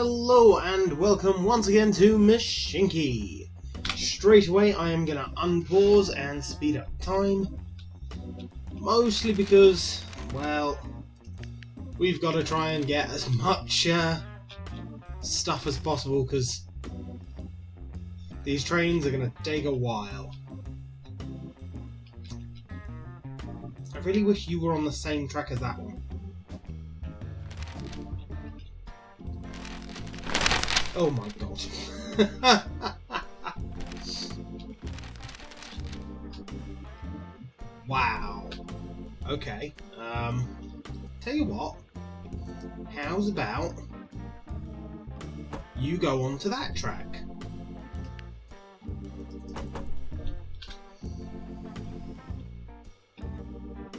Hello and welcome once again to Mashinky. Straight away I am gonna unpause and speed up time. Mostly because, well, we've got to try and get as much stuff as possible because these trains are gonna take a while. I really wish you were on the same track as that one. Oh my god. Wow. Okay. Tell you what. How's about you go onto that track?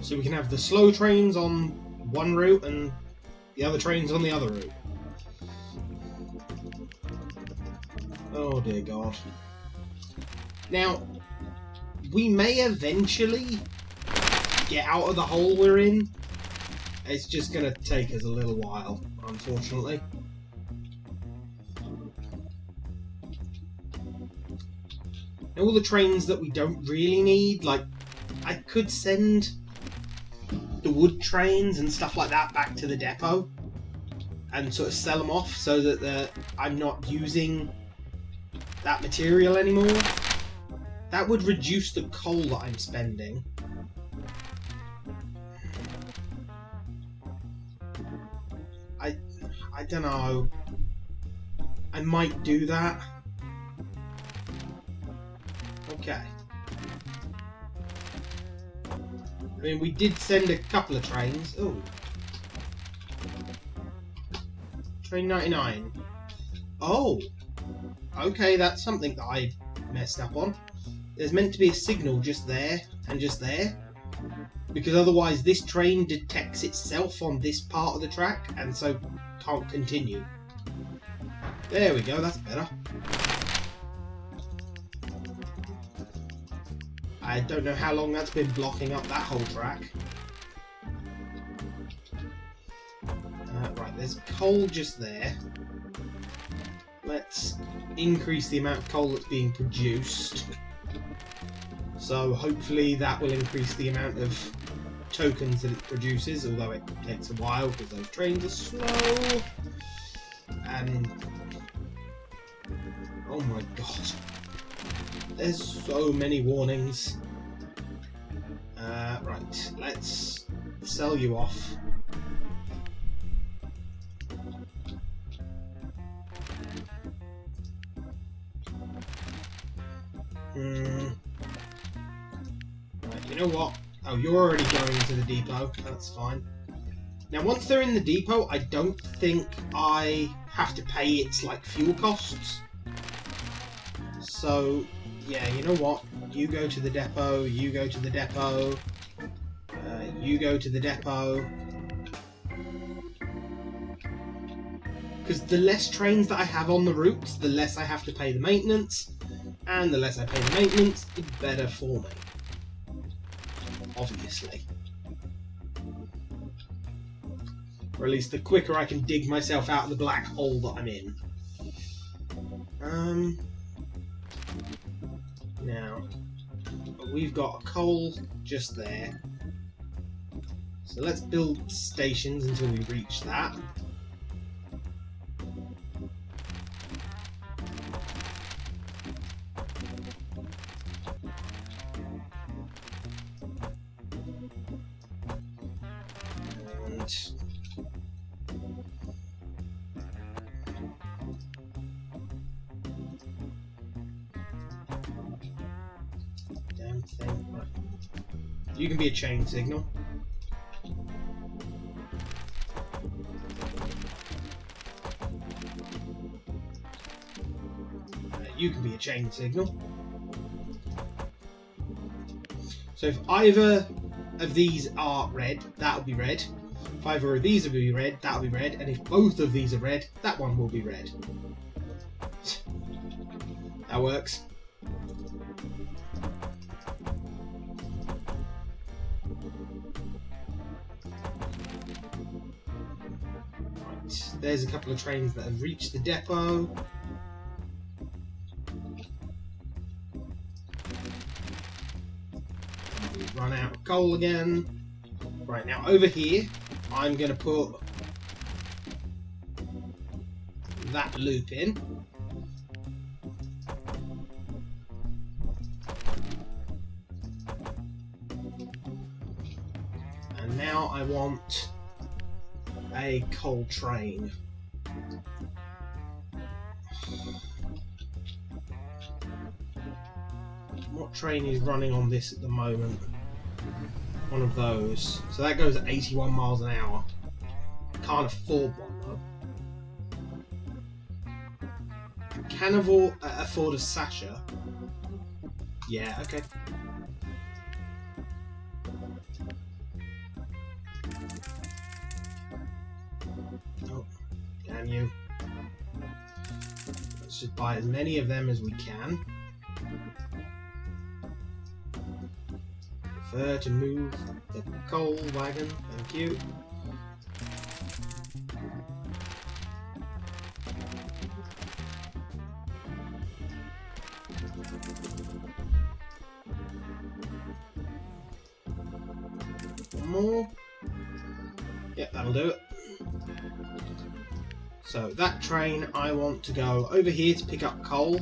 So we can have the slow trains on one route and the other trains on the other route. Oh dear God. Now, we may eventually get out of the hole we're in. It's just going to take us a little while, unfortunately. And all the trains that we don't really need, like, I could send the wood trains and stuff like that back to the depot and sort of sell them off so that I'm not using that material anymore. That would reduce the coal that I'm spending. I don't know. I might do that. Okay. I mean, we did send a couple of trains. Oh. Train 99. Oh. Okay, that's something that I messed up on. There's meant to be a signal just there and just there, because otherwise this train detects itself on this part of the track and so can't continue. There we go, that's better. I don't know how long that's been blocking up that whole track. Right, there's coal just there. Let's increase the amount of coal that's being produced. So hopefully that will increase the amount of tokens that it produces, although it takes a while because those trains are slow. And oh my god, there's so many warnings. Right, let's sell you off. Right, you know what? Oh, you're already going to the depot. That's fine. Now, once they're in the depot, I don't think I have to pay its, like, fuel costs. So, yeah, you know what? You go to the depot, you go to the depot, you go to the depot. Because the less trains that I have on the routes, the less I have to pay the maintenance. And the less I pay the maintenance, the better for me. Obviously. Or at least the quicker I can dig myself out of the black hole that I'm in. Now, we've got coal just there. So let's build stations until we reach that. Damn thing. Right. You can be a chain signal. You can be a chain signal. So if either of these are red, that'll be red. If either of these will be red, that'll be red. And if both of these are red, that one will be red. That works. Right, there's a couple of trains that have reached the depot. We've run out of coal again. Right, now over here, I'm going to put that loop in. And now I want a coal train. What train is running on this at the moment? One of those. So that goes at 81 miles an hour. Can't afford one though. Can afford a Sasha. Yeah, okay. Oh, damn you. Let's just buy as many of them as we can. Prefer to move the coal wagon, thank you. One more. Yep, that'll do it. So that train, I want to go over here to pick up coal,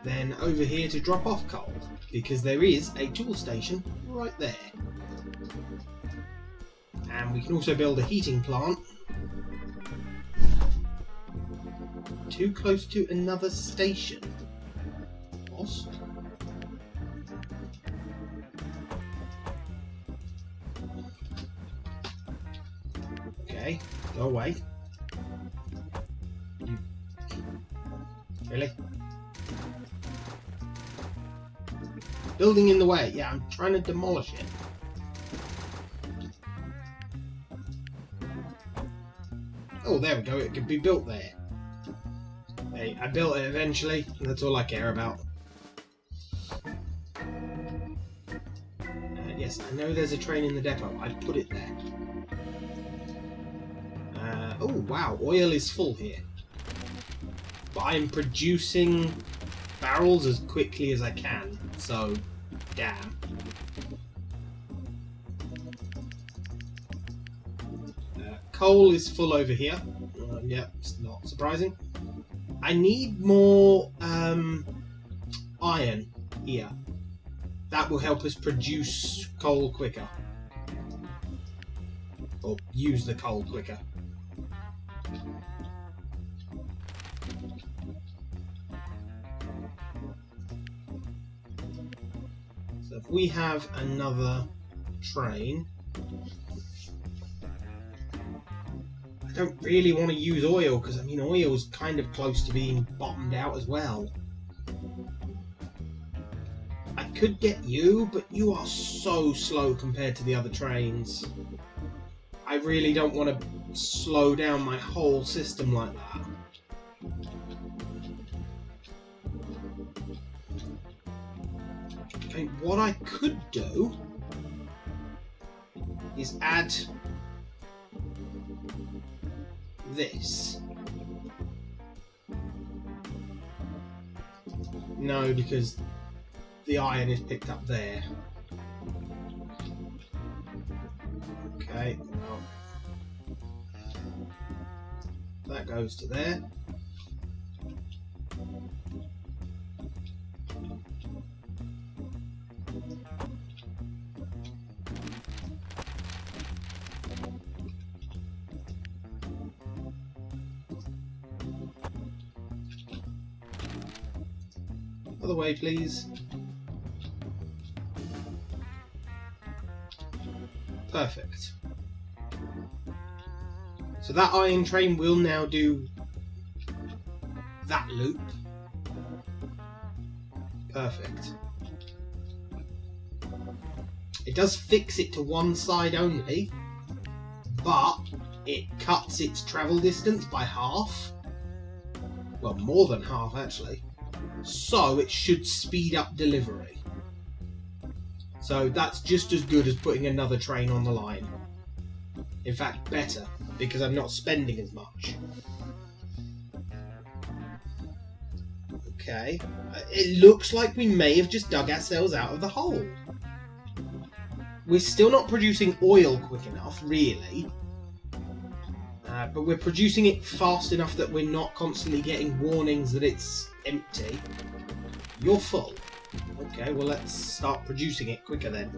then over here to drop off coal, because there is a tool station right there. And we can also build a heating plant too close to another station. What? Okay, go away. Really? Building in the way. Yeah, I'm trying to demolish it. Oh, there we go. It could be built there. Hey, I built it eventually, and that's all I care about. Yes, I know there's a train in the depot. I'd put it there. Oh, wow. Oil is full here. But I'm producing barrels as quickly as I can, so damn. Coal is full over here. Yeah, it's not surprising. I need more iron here. That will help us produce coal quicker. Or use the coal quicker. So if we have another train, I don't really want to use oil because I mean oil's kind of close to being bottomed out as well. I could get you, but you are so slow compared to the other trains. I really don't want to slow down my whole system like that. Okay, what I could do is add this. No, because the iron is picked up there. Okay, well, that goes to there. Other way, please. Perfect. So that iron train will now do that loop. Perfect. It does fix it to one side only, but it cuts its travel distance by half. Well, more than half actually. So it should speed up delivery. So that's just as good as putting another train on the line. In fact, better. because I'm not spending as much. Okay, it looks like we may have just dug ourselves out of the hole. We're still not producing oil quick enough, really. But we're producing it fast enough that we're not constantly getting warnings that it's empty. You're full. Okay, well let's start producing it quicker then.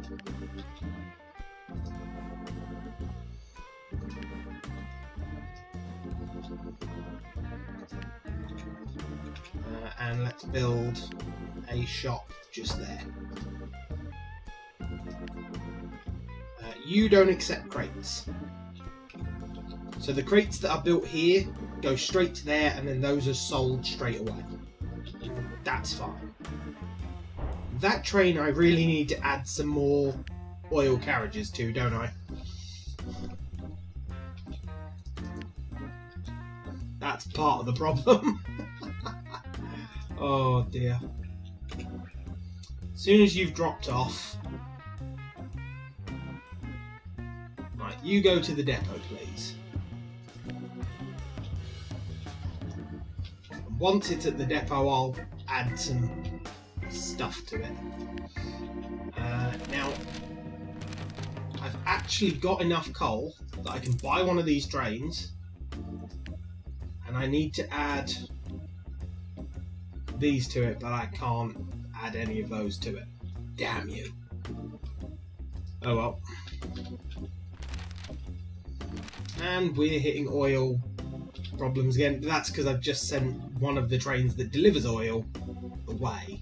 And let's build a shop just there. You don't accept crates. So the crates that are built here go straight to there, and then those are sold straight away. That's fine. That train I really need to add some more oil carriages to, don't I? That's part of the problem. Oh dear. As soon as you've dropped off... Right, you go to the depot, please. And once it's at the depot, I'll add some stuff to it. Now, I've actually got enough coal that I can buy one of these trains, and I need to add these to it, but I can't add any of those to it. Damn you. Oh well. And we're hitting oil problems again. That's because I've just sent one of the trains that delivers oil away.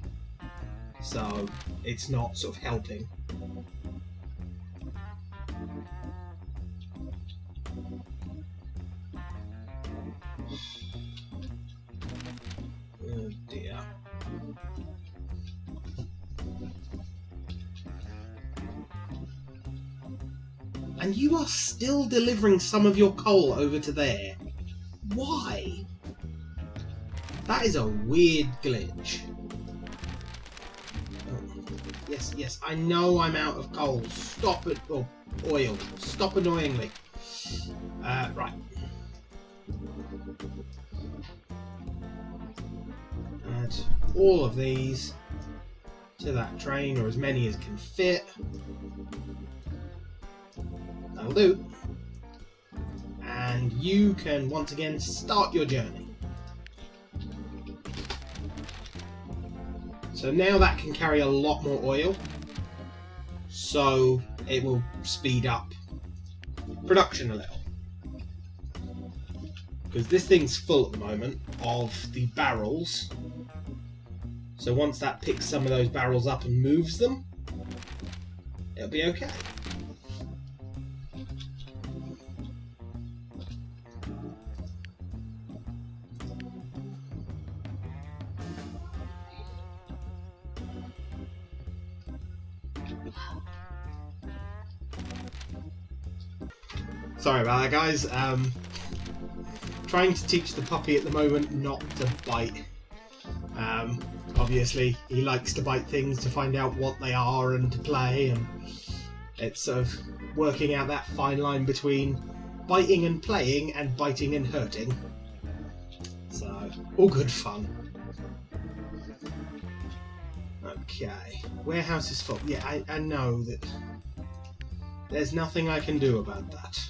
So it's not sort of helping. Oh dear. And you are still delivering some of your coal over to there. Why? That is a weird glitch. Oh, yes, yes, I know I'm out of coal. Stop it, or oil. Stop annoying me. Right. Add all of these to that train, or as many as can fit. That'll do. And you can once again start your journey. So now that can carry a lot more oil, so it will speed up production a little. Because this thing's full at the moment of the barrels. So once that picks some of those barrels up and moves them, it'll be okay. Sorry about that, guys. Trying to teach the puppy at the moment not to bite. Obviously, he likes to bite things to find out what they are and to play, and it's sort of working out that fine line between biting and playing and biting and hurting. So, all good fun. Okay, warehouse is full. Yeah, I know that there's nothing I can do about that.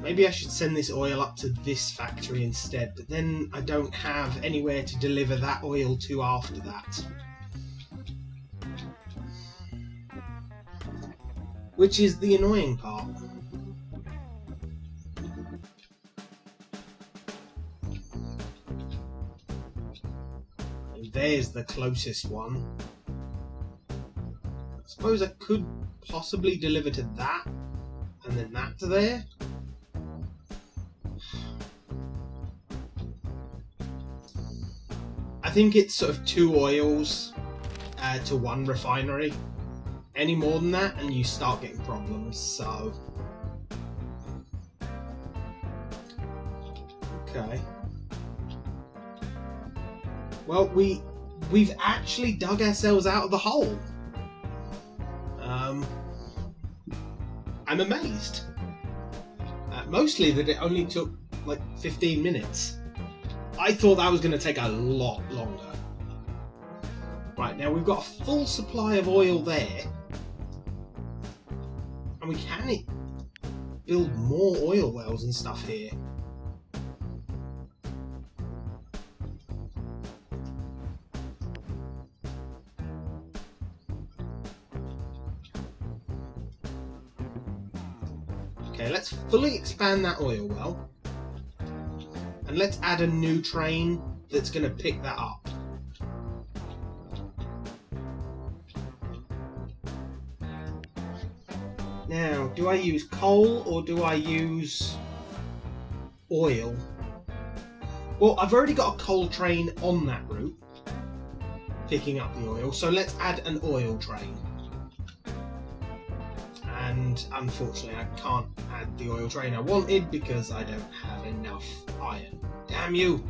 Maybe I should send this oil up to this factory instead, but then I don't have anywhere to deliver that oil to after that. Which is the annoying part. And there's the closest one. I suppose I could possibly deliver to that, and then that to there. I think it's sort of 2 oils to 1 refinery. Any more than that and you start getting problems, so... Okay. Well, we've actually dug ourselves out of the hole. I'm amazed. Mostly that it only took like 15 minutes. I thought that was going to take a lot longer. Right, now we've got a full supply of oil there. And we can build more oil wells and stuff here. Okay, let's fully expand that oil well. And let's add a new train that's going to pick that up. Now, do I use coal or do I use oil? Well, I've already got a coal train on that route, picking up the oil, so let's add an oil train. And unfortunately I can't add the oil train I wanted because I don't have enough iron. Damn you!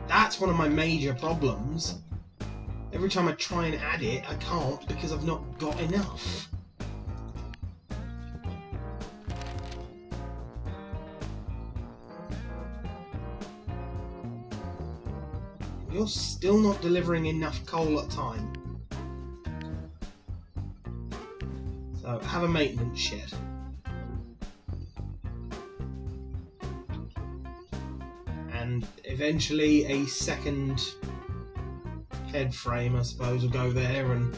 That's one of my major problems. Every time I try and add it, I can't because I've not got enough. You're still not delivering enough coal at a time. So, have a maintenance shed. And eventually a second head frame, I suppose, will go there. And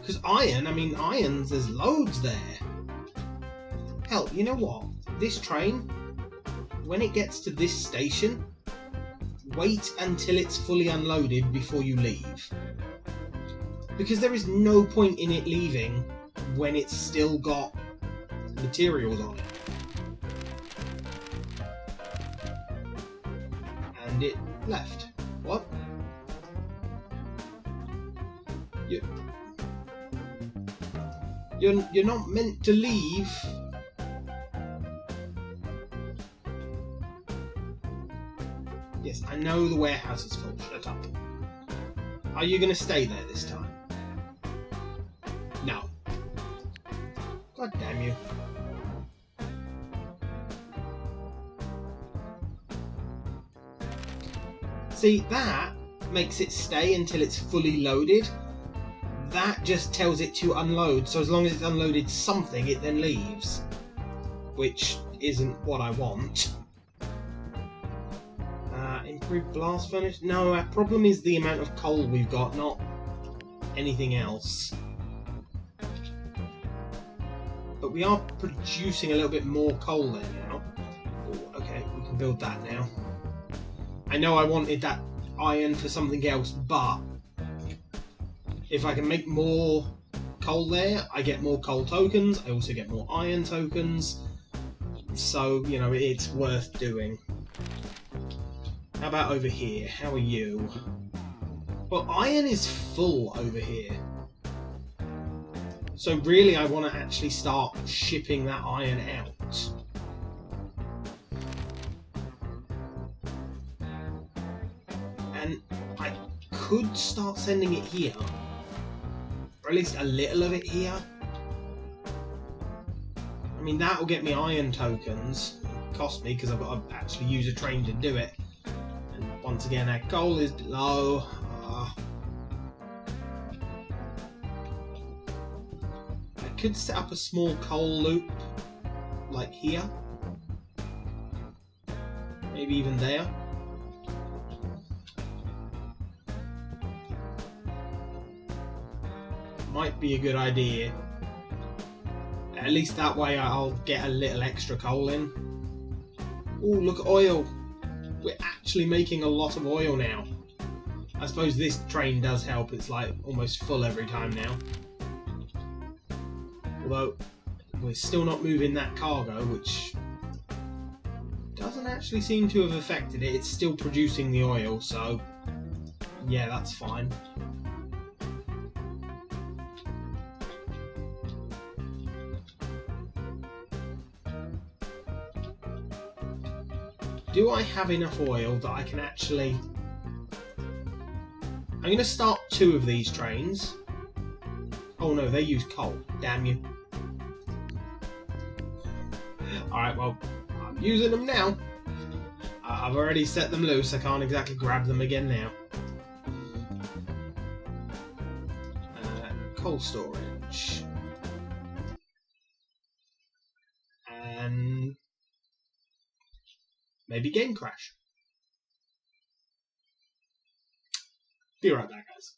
because iron, I mean, irons, there's loads there. Hell, you know what? This train, when it gets to this station, wait until it's fully unloaded before you leave. Because there is no point in it leaving when it's still got materials on it. And it left. What? You're not meant to leave. Yes, I know the warehouse is full. Shut up. Are you going to stay there this time? No. God damn you. See, that makes it stay until it's fully loaded. That just tells it to unload, so as long as it's unloaded something, it then leaves. Which isn't what I want. Improved blast furnace? No, our problem is the amount of coal we've got, not anything else. But we are producing a little bit more coal there now. Ooh, okay, we can build that now. I know I wanted that iron for something else, but if I can make more coal there, I get more coal tokens, I also get more iron tokens, so, you know, it's worth doing. How about over here? How are you? Well, iron is full over here. So really I want to actually start shipping that iron out. And I could start sending it here. Or at least a little of it here. I mean, that'll get me iron tokens. It'll cost me because I've got to actually use a train to do it. And once again, our coal is low. I could set up a small coal loop, like here. Maybe even there. Might be a good idea. At least that way I'll get a little extra coal in. Oh, look at oil. We're actually making a lot of oil now. I suppose this train does help. It's like almost full every time now. Although we're still not moving that cargo, which doesn't actually seem to have affected it. It's still producing the oil, so yeah, that's fine. Do I have enough oil that I can actually... I'm going to start 2 of these trains. Oh no, they use coal. Damn you. Alright, well, I'm using them now. I've already set them loose. I can't exactly grab them again now. Coal storage. And maybe game crash. Be right back, guys.